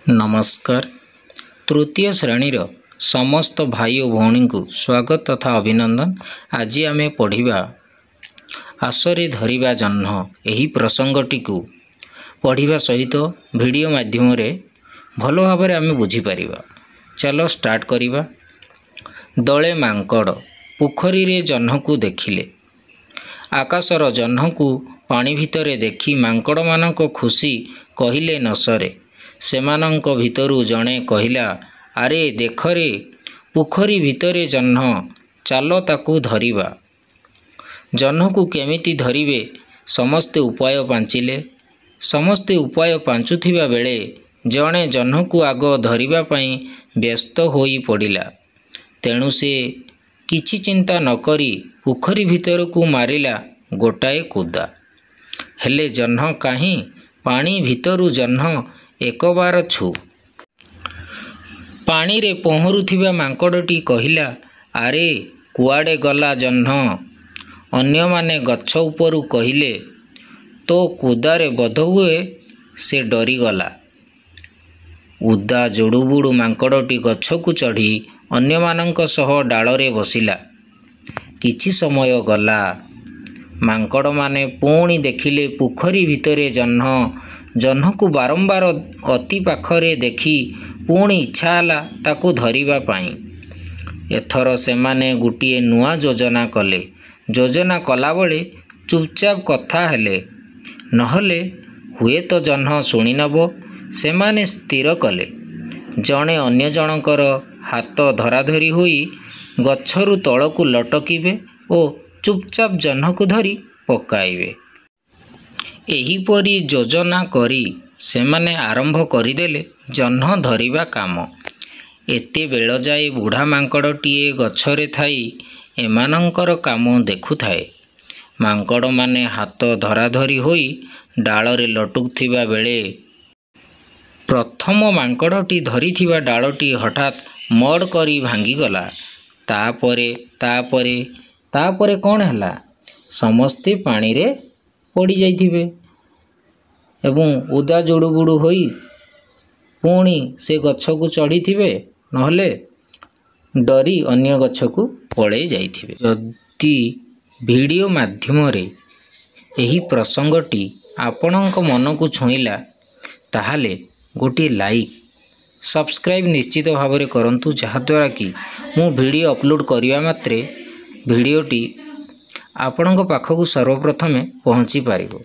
नमस्कार। तृतीय श्रेणीर समस्त भाई और भौणी को स्वागत तथा अभिनंदन। आज आम पढ़ा आसरे धरिबा जह्न यही प्रसंगटी को पढ़ा सहित वीडियो माध्यम भल भाव आम बुझीपर। चलो स्टार्ट करिबा। दले मांकड़ पोखरी रे जह्न को देखिले। आकाशर जह्न को पानी भितरे देखी मांकड़ मानक खुशी कहिले न सरे। सेमानंक भितरु जणे कहिला, आरे देखरे पोखरी भितरे जह्न, चालो ताकू धरिबा। जह्न को केमिति धरिबे समस्ते उपाय पांचिले। समस्ते उपाय पांचुथिबा बेले जणे जह्न को आग धरिबा पई व्यस्त होई पड़िला। तेणु से किछि चिंता न करी पोखरी भितर को मारिला गोटाए कुदा। हेले जह्न काहीं पानी भितरु जह्न एक बार छु। पानी रे पहरुथिबा मांकड़टी कहिला, आरे कुआडे गला जह्न। अन्य माने गछ उपरु कहिले, तो कुदारे बधहुए से डरी गला। उदा जोड़ुबुड़ू मांकड़टी गछ को चढ़ी अन्य मानंक सह डालरे बसिला। किछि समय गला। मांकड़ माने पुणी देखिले पोखरी भितरे जह्न। जह्न को बारंबार अति पाखरे देखी पुणी इच्छा हला ताकू धरिबा पाई। एथर सेमाने गुटिए नुआ योजना कले। योजना कला बळे चुपचाप कथा हेले, नहले हुए तो जह्न शुणी नबो। सेमाने स्थिर कले जणे अन्य जनकर हाथ धराधरी होई गछरु तळकू लटकिबे ओ चुपचाप जह्न को धरी पकाइबे। एहीपरि योजना करी सेमाने आरंभ करिदेले जह्न धरिबा काम। एते बेଳ जाए बुढ़ा मांकड़टीए गछरे थाई एमानंकर काम देखुथाए। मांकड़ माने हाथ धराधरी होई डालरे लटुथिबा बेले प्रथम मांकड़टी धरिथिबा डालटी हठात मड करी भांगीगला। तापरे कौन हैला? समस्ते पानी रे पड़ी जाइथिबे एवं उदा जोड़ुबुड़ू होई पुणी से गछ को चढ़ी थिबे, नहले डरी अन्य गछ को पड़े जाइथिबे। जदि वीडियो माध्यम रे एही प्रसंगटी आपणक मन को छुईला ताहाले गोटे लाइक सब्सक्राइब निश्चित भाव में करंतु, जहाद्वारा कि मु वीडियो अपलोड करिया मात्रे वीडियोटी आपणक पाखकु सर्वप्रथमे पहुँची पारिबो।